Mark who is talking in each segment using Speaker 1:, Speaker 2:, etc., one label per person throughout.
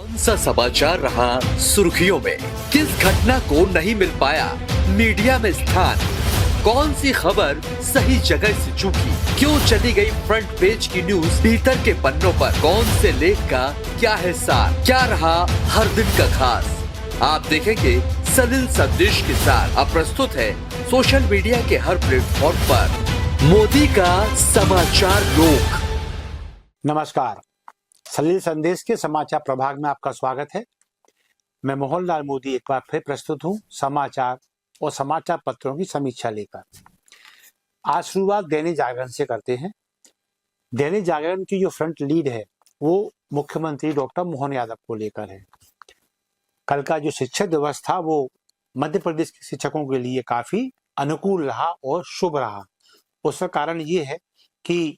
Speaker 1: कौन सा समाचार रहा सुर्खियों में, किस घटना को नहीं मिल पाया मीडिया में स्थान, कौन सी खबर सही जगह से चूकी, क्यों चली गई फ्रंट पेज की न्यूज भीतर के पन्नों पर, कौन से लेख का क्या है सार, क्या रहा हर दिन का खास, आप देखेंगे सलिल संदेश के साथ। अब प्रस्तुत है सोशल मीडिया के हर प्लेटफॉर्म पर मोदी का समाचार रोक।
Speaker 2: नमस्कार, सलिल संदेश के समाचार प्रभाग में आपका स्वागत है। मैं मोहनलाल मोदी एक बार फिर प्रस्तुत हूं समाचार और समाचार पत्रों की समीक्षा लेकर। आज शुरुआत दैनिक जागरण से करते हैं। दैनिक जागरण की जो फ्रंट लीड है वो मुख्यमंत्री डॉक्टर मोहन यादव को लेकर है। कल का जो शिक्षक दिवस था वो मध्य प्रदेश के शिक्षकों के लिए काफी अनुकूल रहा और शुभ रहा। उसका कारण ये है कि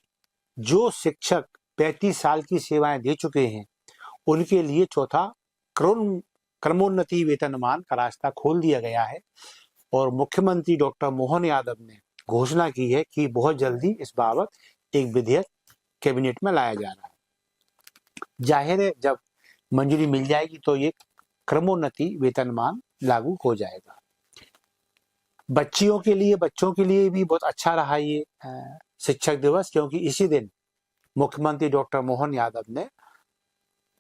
Speaker 2: जो शिक्षक 35 साल की सेवाएं दे चुके हैं उनके लिए चौथा क्रमोन्नति वेतनमान का रास्ता खोल दिया गया है और मुख्यमंत्री डॉक्टर मोहन यादव ने घोषणा की है कि बहुत जल्दी इस बाबत एक विधेयक कैबिनेट में लाया जा रहा है। जाहिर है जब मंजूरी मिल जाएगी तो ये क्रमोन्नति वेतनमान लागू हो जाएगा। बच्चों के लिए भी बहुत अच्छा रहा ये शिक्षक दिवस, क्योंकि इसी दिन मुख्यमंत्री डॉक्टर मोहन यादव ने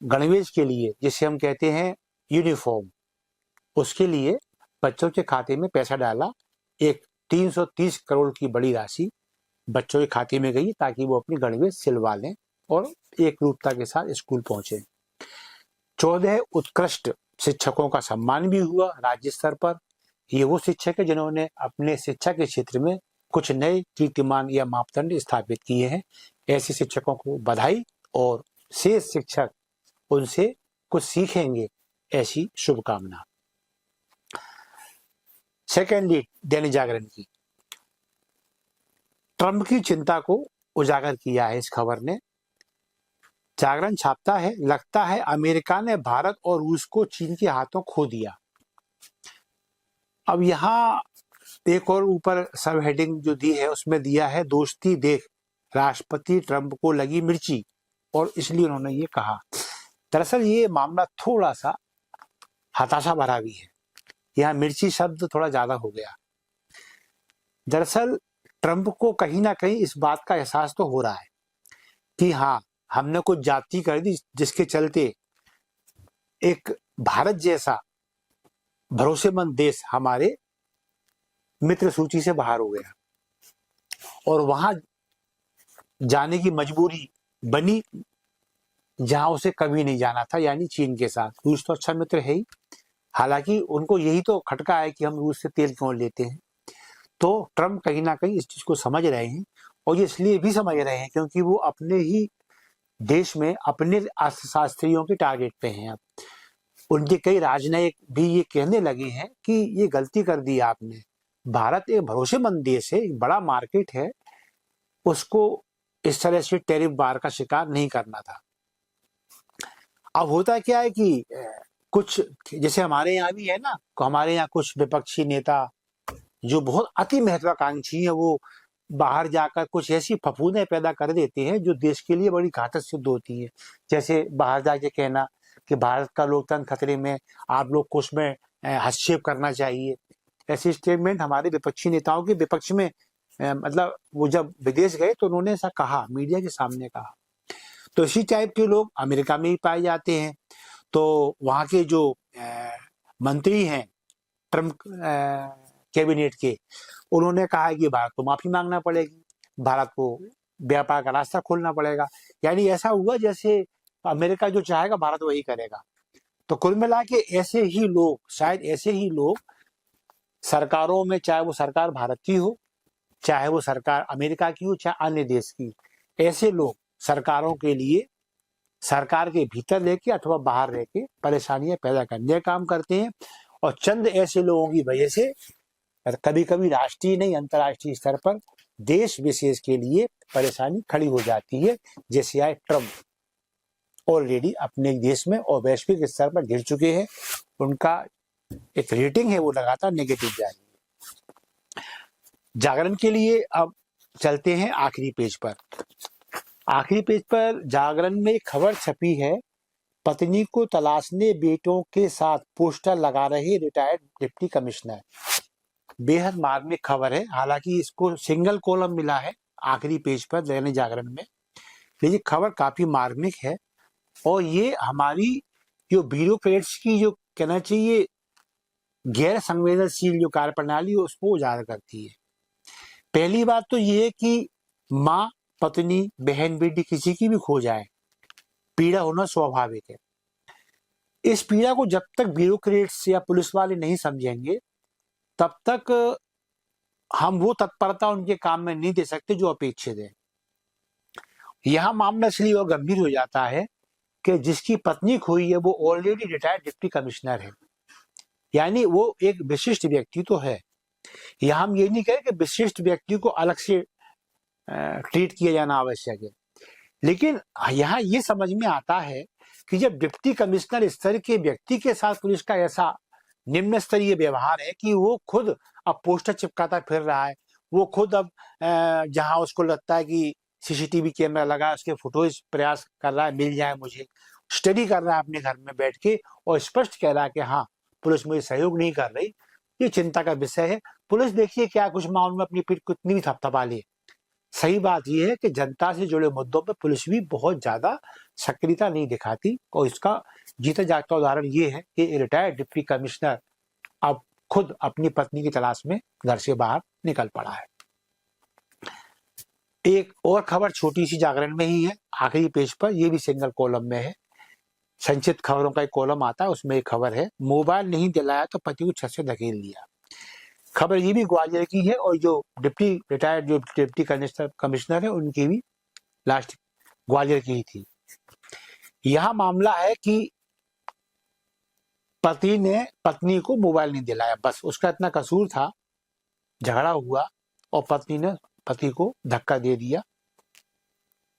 Speaker 2: गणवेश के लिए, जिसे हम कहते हैं यूनिफॉर्म, उसके लिए बच्चों के खाते में पैसा डाला। एक 330 करोड़ की बड़ी राशि बच्चों के खाते में गई ताकि वो अपनी गणवेश सिलवा लें और एक रूपता के साथ स्कूल पहुंचे। 14 उत्कृष्ट शिक्षकों का सम्मान भी हुआ राज्य स्तर पर। ये वो शिक्षक है जिन्होंने अपने शिक्षा के क्षेत्र में कुछ नए कीर्तिमान या मापदंड स्थापित किए हैं। ऐसे शिक्षकों को बधाई और शेष शिक्षक उनसे कुछ सीखेंगे, ऐसी शुभकामना। सेकेंडली दैनिक जागरण की ट्रंप की चिंता को उजागर किया है इस खबर ने। जागरण छापता है, लगता है अमेरिका ने भारत और रूस को चीन के हाथों खो दिया। अब यहाँ एक और ऊपर सब हेडिंग जो दी है उसमें दिया है, दोस्ती देख राष्ट्रपति ट्रंप को लगी मिर्ची, और इसलिए उन्होंने ये कहा। दरअसल ये मामला थोड़ा सा हताशा भरा भी है। यहाँ मिर्ची शब्द थोड़ा ज्यादा हो गया। दरअसल ट्रंप को कहीं ना कहीं इस बात का एहसास तो हो रहा है कि हाँ, हमने कुछ जाति कर दी जिसके चलते एक भारत जैसा भरोसेमंद देश हमारे मित्र सूची से बाहर हो गया और वहां जाने की मजबूरी बनी जहां उसे कभी नहीं जाना था, यानी चीन के साथ। रूस तो अच्छा मित्र है ही, हालांकि उनको यही तो खटका है कि हम रूस से तेल क्यों लेते हैं। तो ट्रंप कहीं ना कहीं इस चीज को समझ रहे हैं, और ये इसलिए भी समझ रहे हैं क्योंकि वो अपने ही देश में अपने अर्थशास्त्रियों के टारगेट पे हैं। अब उनके कई राजनयिक भी ये कहने लगे हैं कि ये गलती कर दी आपने। भारत एक भरोसेमंद देश है, एक बड़ा मार्केट है, उसको इस तरह से टैरिफ बार का शिकार नहीं करना था। अब होता क्या है कि कुछ जैसे हमारे यहाँ भी है ना, हमारे यहाँ कुछ विपक्षी नेता जो बहुत अति महत्वाकांक्षी है, वो बाहर जाकर कुछ ऐसी फफूंदें पैदा कर देते हैं जो देश के लिए बड़ी घातक सिद्ध होती है। जैसे बाहर जाके कहना कि भारत का लोकतंत्र खतरे में, आप लोग को उसमें हस्तक्षेप करना चाहिए। ऐसे स्टेटमेंट हमारे विपक्षी नेताओं के विपक्ष में मतलब वो जब विदेश गए तो उन्होंने ऐसा कहा, मीडिया के सामने कहा। तो इसी टाइप के लोग अमेरिका में ही पाए जाते हैं। तो वहां के जो मंत्री हैं ट्रम्प कैबिनेट के, उन्होंने कहा है कि भारत को माफी मांगना पड़ेगी, भारत को व्यापार का रास्ता खोलना पड़ेगा। यानी ऐसा हुआ जैसे अमेरिका जो चाहेगा भारत वही करेगा। तो कुल मिला के ऐसे ही लोग, शायद ऐसे ही लोग सरकारों में, चाहे वो सरकार भारत की हो, चाहे वो सरकार अमेरिका की हो, चाहे अन्य देश की, ऐसे लोग सरकारों के लिए सरकार के भीतर रहकर अथवा बाहर रहकर परेशानियां पैदा करने का काम करते हैं। और चंद ऐसे लोगों की वजह से कभी कभी राष्ट्रीय नहीं अंतर्राष्ट्रीय स्तर पर देश विशेष के लिए परेशानी खड़ी हो जाती है। जैसे आए ट्रंप ऑलरेडी अपने देश में और वैश्विक स्तर पर गिर चुके हैं, उनका एक रेटिंग है वो लगातार नेगेटिव जा रही है। जागरण के लिए अब चलते हैं आखिरी पेज पर। आखिरी पेज पर जागरण में एक खबर छपी है, पत्नी को तलाशने बेटों के साथ पोस्टर लगा रहे रिटायर्ड डिप्टी कमिश्नर। बेहद मार्मिक खबर है। हालांकि इसको सिंगल कॉलम मिला है आखिरी पेज पर दैनिक जागरण में, लेकिन खबर काफी मार्मिक है और ये हमारी जो ब्यूरोक्रेट्स की जो कहना चाहिए गैर संवेदनशील जो कार्यप्रणाली है उसको उजागर करती है। पहली बात तो ये है कि माँ, पत्नी, बहन, बेटी किसी की भी खो जाए, पीड़ा होना स्वाभाविक है। इस पीड़ा को जब तक ब्यूरोक्रेट्स या पुलिस वाले नहीं समझेंगे तब तक हम वो तत्परता उनके काम में नहीं दे सकते जो अपेक्षित है। यह मामला इसलिए और गंभीर हो जाता है कि जिसकी पत्नी खोई है वो ऑलरेडी रिटायर्ड डिप्टी कमिश्नर है, यानी वो एक विशिष्ट व्यक्ति तो है। यहाँ हम ये नहीं कहें कि विशिष्ट व्यक्ति को अलग से ट्रीट किया जाना आवश्यक है, लेकिन यहाँ ये समझ में आता है कि जब डिप्टी कमिश्नर स्तर के व्यक्ति के साथ पुलिस का ऐसा निम्न स्तरीय व्यवहार है कि वो खुद अब पोस्टर चिपकाता फिर रहा है, वो खुद अब जहां उसको लगता है कि सीसीटीवी कैमरा लगा उसके फोटोज प्रयास कर रहा है मिल जाए मुझे, स्टडी कर रहा है अपने घर में बैठ के और स्पष्ट कह रहा है कि हाँ पुलिस मुझे सहयोग नहीं कर रही, ये चिंता का विषय है। पुलिस देखिए क्या कुछ मामलों में अपनी पीठ कितनी भी थपथपा ले। सही बात यह है कि जनता से जुड़े मुद्दों पर पुलिस भी बहुत ज्यादा सक्रियता नहीं दिखाती और इसका जीता जागता उदाहरण ये है कि रिटायर्ड डिप्टी कमिश्नर अब खुद अपनी पत्नी की तलाश में घर से बाहर निकल पड़ा है। एक और खबर छोटी सी जागरण में ही है आखिरी पेज पर, यह भी सिंगल कॉलम में है। संचित खबरों का एक कॉलम आता है उसमें एक खबर है, मोबाइल नहीं दिलाया तो पति को छत से धकेल लिया। खबर ये भी ग्वालियर की है और जो रिटायर्ड जो डिप्टी कमिश्नर है उनकी भी लास्ट ग्वालियर की ही थी। यह मामला है कि पति ने पत्नी को मोबाइल नहीं दिलाया, बस उसका इतना कसूर था, झगड़ा हुआ और पत्नी ने पति को धक्का दे दिया।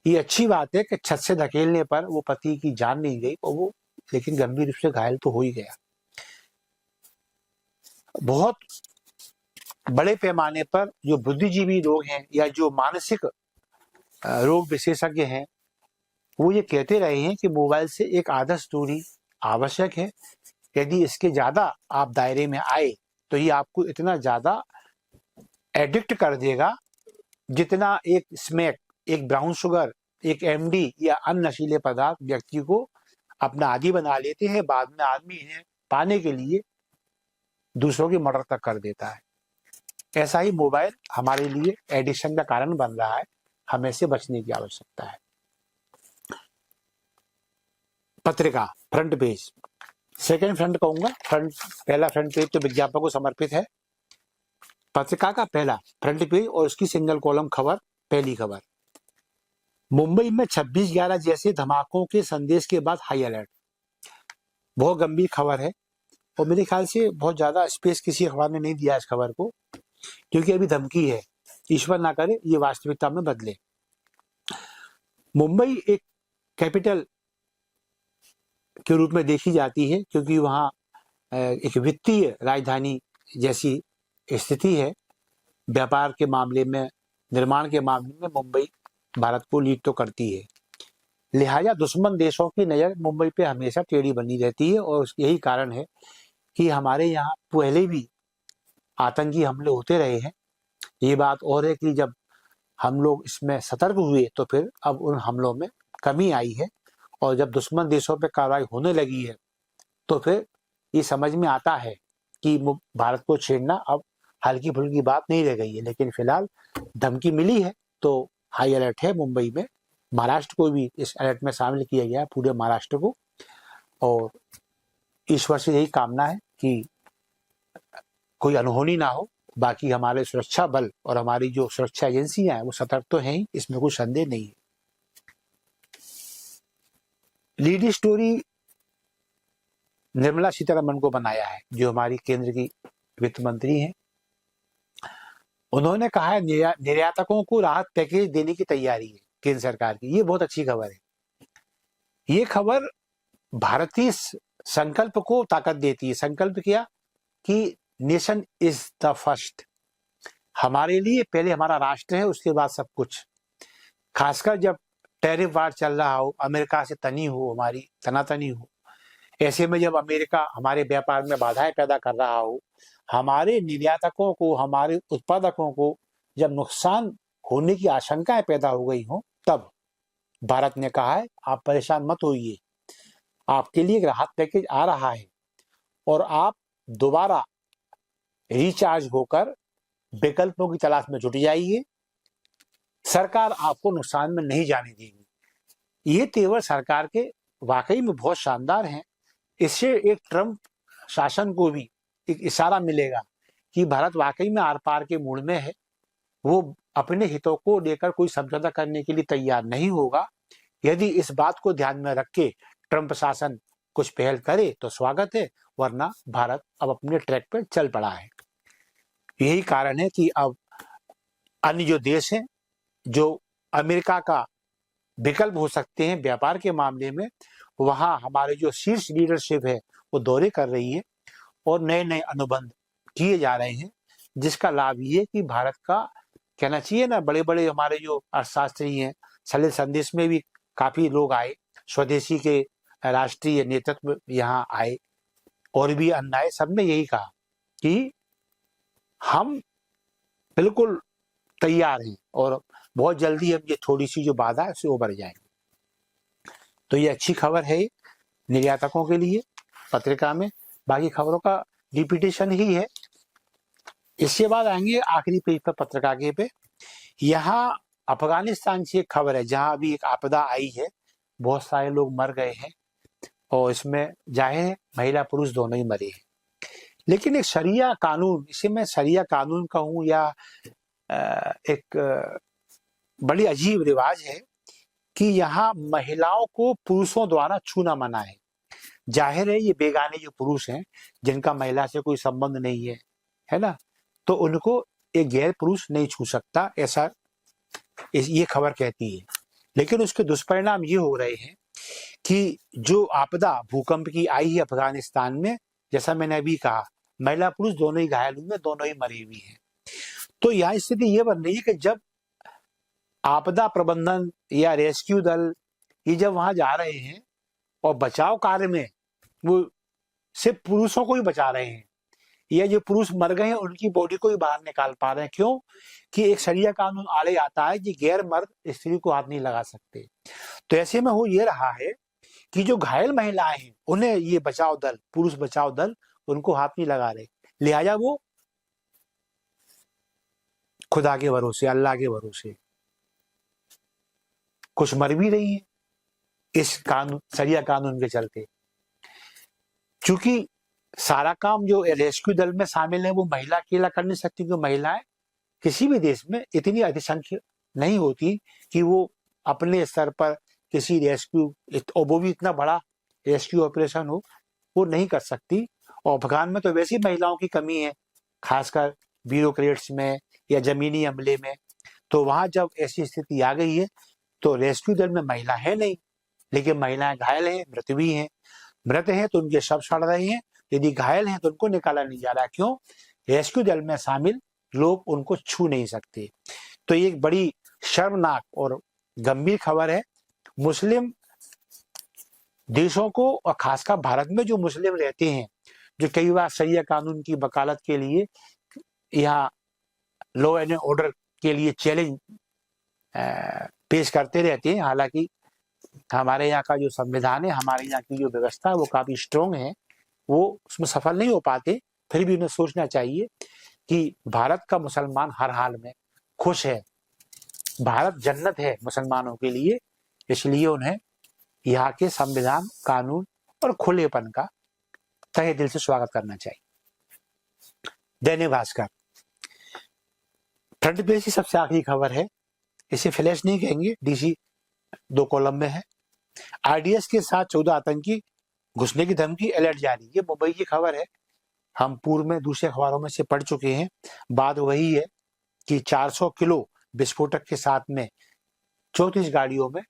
Speaker 2: ये अच्छी बात है कि छत से धकेलने पर वो पति की जान नहीं गई और वो लेकिन गंभीर रूप से घायल तो हो ही गया। बहुत बड़े पैमाने पर जो बुद्धिजीवी लोग हैं या जो मानसिक रोग विशेषज्ञ हैं वो ये कहते रहे हैं कि मोबाइल से एक आदर्श दूरी आवश्यक है। यदि इसके ज्यादा आप दायरे में आए तो ये आपको इतना ज्यादा एडिक्ट कर देगा जितना एक स्मैक, एक ब्राउन शुगर, एक एमडी या अन्य नशीले पदार्थ व्यक्ति को अपना आदी बना लेते हैं। बाद में आदमी इन्हें पाने के लिए दूसरों की मर्डर तक कर देता है। ऐसा ही मोबाइल हमारे लिए एडिक्शन का कारण बन रहा है, हमें से बचने की आवश्यकता है। पत्रिका फ्रंट पेज, सेकंड फ्रंट कहूंगा, पहला फ्रंट पेज तो विज्ञापन को समर्पित है। पत्रिका का पहला फ्रंट पेज और उसकी सिंगल कॉलम खबर, पहली खबर, मुंबई में 26/11 जैसे धमाकों के संदेश के बाद हाई अलर्ट। बहुत गंभीर खबर है और मेरे ख्याल से बहुत ज्यादा स्पेस किसी अखबार ने नहीं दिया इस खबर को, क्योंकि अभी धमकी है, ईश्वर ना करे ये वास्तविकता में बदले। मुंबई एक कैपिटल के रूप में देखी जाती है क्योंकि वहाँ एक वित्तीय राजधानी जैसी स्थिति है। व्यापार के मामले में, निर्माण के मामले में मुंबई भारत को लीड तो करती है, लिहाजा दुश्मन देशों की नजर मुंबई पे हमेशा टेढ़ी बनी रहती है और यही कारण है कि हमारे यहाँ पहले भी आतंकी हमले होते रहे हैं। ये बात और है कि जब हम लोग इसमें सतर्क हुए तो फिर अब उन हमलों में कमी आई है और जब दुश्मन देशों पे कार्रवाई होने लगी है तो फिर ये समझ में आता है कि भारत को छेड़ना अब हल्की फुल्की बात नहीं रह गई है। लेकिन फिलहाल धमकी मिली है तो हाई अलर्ट है मुंबई में। महाराष्ट्र को भी इस अलर्ट में शामिल किया गया है, पूरे महाराष्ट्र को, और ईश्वर से यही कामना है कि कोई अनहोनी ना हो। बाकी हमारे सुरक्षा बल और हमारी जो सुरक्षा एजेंसियां हैं वो सतर्क तो हैं ही, इसमें कोई संदेह नहीं है। लीड स्टोरी निर्मला सीतारमण को बनाया है जो हमारी केंद्र की वित्त मंत्री हैं। उन्होंने कहा है निर्यातकों को राहत पैकेज देने की तैयारी है केंद्र सरकार की। ये बहुत अच्छी खबर है। ये खबर भारतीय संकल्प को ताकत देती है। संकल्प क्या कि नेशन इज द फर्स्ट, हमारे लिए पहले हमारा राष्ट्र है, उसके बाद सब कुछ। खासकर जब टैरिफ वार चल रहा हो, अमेरिका से तनी हो, हमारी तनातनी हो, ऐसे में जब अमेरिका हमारे व्यापार में बाधाएं पैदा कर रहा हो, हमारे निर्यातकों को, हमारे उत्पादकों को जब नुकसान होने की आशंकाएं पैदा हो गई हो, तब भारत ने कहा है आप परेशान मत होइए, आपके लिए एक राहत पैकेज आ रहा है और आप दोबारा रिचार्ज होकर विकल्पों की तलाश में जुट जाइए, सरकार आपको नुकसान में नहीं जाने देगी। ये तेवर सरकार के वाकई में बहुत शानदार हैं। इससे एक ट्रम्प शासन को भी एक इशारा मिलेगा कि भारत वाकई में आर पार के मूड में है, वो अपने हितों को लेकर कोई समझौता करने के लिए तैयार नहीं होगा। यदि इस बात को ध्यान में रख के ट्रम्प शासन कुछ पहल करे तो स्वागत है, वरना भारत अब अपने ट्रैक पर चल पड़ा है। यही कारण है कि अब अन्य जो देश हैं जो अमेरिका का विकल्प हो सकते हैं व्यापार के मामले में, वहां हमारे जो शीर्ष लीडरशिप है वो दौरे कर रही है और नए नए अनुबंध किए जा रहे हैं, जिसका लाभ ये कि भारत का कहना चाहिए ना, बड़े बड़े हमारे जो अर्थशास्त्री हैं, सलिल संदेश में भी काफी लोग आए, स्वदेशी के राष्ट्रीय नेतृत्व यहाँ आए और भी अन्य आए, सबने यही कहा कि हम बिल्कुल तैयार हैं और बहुत जल्दी हम ये थोड़ी सी जो बाधा है उससे उबर जाएंगे। तो ये अच्छी खबर है निर्यातकों के लिए पत्रिका में, बाकी खबरों का रिपीटेशन ही है। इसके बाद आएंगे आखिरी पेज पर पत्रिका के पे, यहाँ अफगानिस्तान की एक खबर है जहां अभी एक आपदा आई है, बहुत सारे लोग मर गए हैं और इसमें जाहिर है महिला पुरुष दोनों ही मरे हैं। लेकिन एक शरिया कानून, इसे मैं शरिया कानून कहूँ या एक बड़ी अजीब रिवाज है कि यहाँ महिलाओं को पुरुषों द्वारा छूना मना है। जाहिर है ये बेगाने जो पुरुष हैं जिनका महिला से कोई संबंध नहीं है ना, तो उनको एक गैर पुरुष नहीं छू सकता, ऐसा ये खबर कहती है। लेकिन उसके दुष्परिणाम ये हो रहे हैं कि जो आपदा भूकंप की आई है अफगानिस्तान में, जैसा मैंने अभी कहा, महिला पुरुष दोनों ही घायल हुए, दोनों ही मरी हुई हैं। तो यहाँ स्थिति ये बन रही है कि जब आपदा प्रबंधन या रेस्क्यू दल ये जब वहां जा रहे हैं और बचाव कार्य में वो सिर्फ पुरुषों को ही बचा रहे हैं, या जो पुरुष मर गए हैं उनकी बॉडी को ही बाहर निकाल पा रहे हैं, क्यों कि एक शरिया कानून आड़े आता है कि गैर मर्द स्त्री को हाथ नहीं लगा सकते। तो ऐसे में हो ये रहा है कि जो घायल महिलाएं हैं उन्हें ये बचाव दल, पुरुष बचाव दल उनको हाथ नहीं लगा रहे, लिहाजा वो खुदा के भरोसे, अल्लाह के भरोसे कुछ मर भी रही है इस कानून, शरिया कानून के चलते। क्योंकि सारा काम जो रेस्क्यू दल में शामिल है वो महिला अकेला कर नहीं सकती, क्योंकि महिलाएं किसी भी देश में इतनी अधिसंख्य नहीं होती कि वो अपने स्तर पर किसी रेस्क्यू, और वो भी इतना बड़ा रेस्क्यू ऑपरेशन हो, वो नहीं कर सकती। और अफगान में तो वैसी महिलाओं की कमी है, खासकर ब्यूरोक्रेट्स में या जमीनी अमले में। तो वहां जब ऐसी स्थिति आ गई है तो रेस्क्यू दल में महिला है नहीं, लेकिन महिलाएं घायल हैं, मृत भी हैं। मृत हैं तो उनके शव सड़ रहे हैं, यदि घायल हैं तो उनको निकाला नहीं जा रहा। क्यों? रेस्क्यू दल में शामिल लोग उनको छू नहीं सकते। तो ये एक बड़ी शर्मनाक और गंभीर खबर है। मुस्लिम देशों को और खासकर भारत में जो मुस्लिम रहते हैं, जो कई बार शरिया कानून की वकालत के लिए यहाँ लॉ एंड ऑर्डर के लिए चैलेंज पेश करते रहते हैं, हालांकि हमारे यहाँ का जो संविधान है, हमारे यहाँ की जो व्यवस्था है वो काफी स्ट्रोंग है, वो उसमें सफल नहीं हो पाते। फिर भी उन्हें सोचना चाहिए कि भारत का मुसलमान हर हाल में खुश है, भारत जन्नत है मुसलमानों के लिए, इसलिए उन्हें यहाँ के संविधान, कानून और खुलेपन का तहे दिल से स्वागत करना चाहिए। दैनिक भास्कर फ्रंट पेज की सबसे आखिरी खबर है, इसे फ्लैश नहीं कहेंगे, डीसी 2 कॉलम में है। आरडीएस के साथ 14 आतंकी घुसने की धमकी, अलर्ट जारी। ये मुंबई की खबर है, हम पूर्व में दूसरे अखबारों में से पढ़ चुके हैं। बात वही है कि 400 किलो विस्फोटक के साथ में 34 गाड़ियों में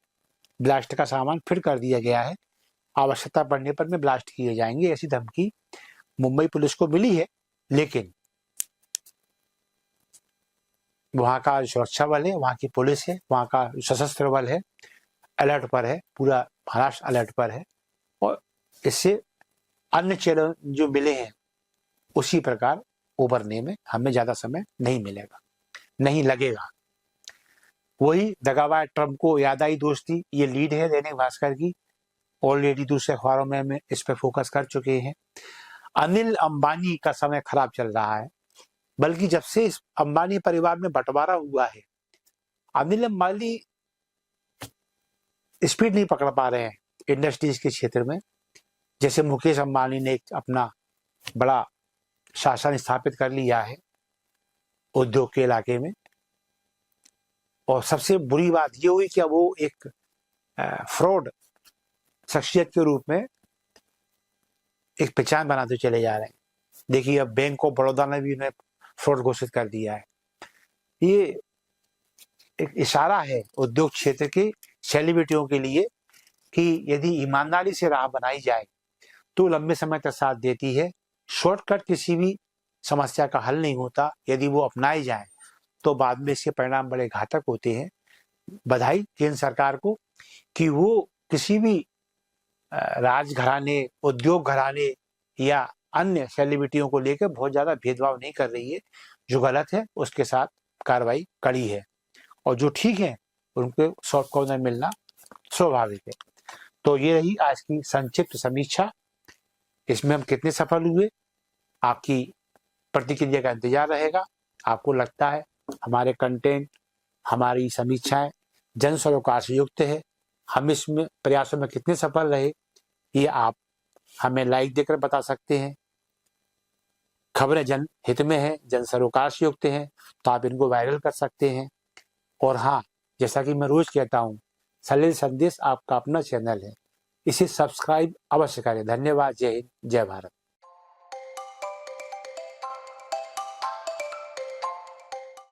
Speaker 2: ब्लास्ट का सामान फिट कर दिया गया है, आवश्यकता पड़ने पर में ब्लास्ट किए जाएंगे, ऐसी धमकी मुंबई पुलिस को मिली है। लेकिन वहां का सुरक्षा बल है, वहां की पुलिस है, वहां का सशस्त्र बल है, अलर्ट पर है, पूरा महाराष्ट्र अलर्ट पर है, और इससे अन्य चैनल जो मिले हैं उसी प्रकार उभरने में हमें ज्यादा समय नहीं मिलेगा, नहीं लगेगा। वही दगाबाज ट्रंप को याद आई दोस्ती, ये लीड है दैनिक भास्कर की। ऑलरेडी दूसरे अखबारों में हम इस पर फोकस कर चुके हैं। अनिल अंबानी का समय खराब चल रहा है, बल्कि जब से इस अंबानी परिवार में बंटवारा हुआ है, अनिल अंबानी स्पीड नहीं पकड़ पा रहे हैं इंडस्ट्रीज के क्षेत्र में। जैसे मुकेश अंबानी ने एक अपना बड़ा शासन स्थापित कर लिया है उद्योग के इलाके में, और सबसे बुरी बात ये हुई कि अब वो एक फ्रॉड शख्सियत के रूप में एक पहचान बनाते चले जा रहे हैं। देखिए अब बैंक ऑफ बड़ौदा ने भी उन्हें फ्रॉड घोषित कर दिया है। ये एक इशारा है उद्योग क्षेत्र के सेलिब्रिटियों के लिए कि यदि ईमानदारी से राह बनाई जाए तो लंबे समय तक साथ देती है। शॉर्टकट किसी भी समस्या का हल नहीं होता, यदि वो अपनाए जाए तो बाद में इसके परिणाम बड़े घातक होते हैं। बधाई केंद्र सरकार को कि वो किसी भी राजघराने, उद्योग घराने या अन्य सेलिब्रिटियों को लेकर बहुत ज्यादा भेदभाव नहीं कर रही है। जो गलत है उसके साथ कार्रवाई कड़ी है, और जो ठीक है उनको सॉफ्ट कॉर्नर मिलना स्वाभाविक है। तो ये रही आज की संक्षिप्त समीक्षा। इसमें हम कितने सफल हुए, आपकी प्रतिक्रिया का इंतजार रहेगा। आपको लगता है हमारे कंटेंट, हमारी समीक्षाएं जन सरोकार से युक्त है, हम इसमें प्रयासों में कितने सफल रहे, ये आप हमें लाइक देकर बता सकते हैं। खबरें जन हित में है, जन सरोकार से युक्त हैं, तो आप इनको वायरल कर सकते हैं। और हाँ, जैसा कि मैं रोज कहता हूँ, सलिल संदेश आपका अपना चैनल है, इसे सब्सक्राइब अवश्य करें। धन्यवाद। जय हिंद, जय भारत।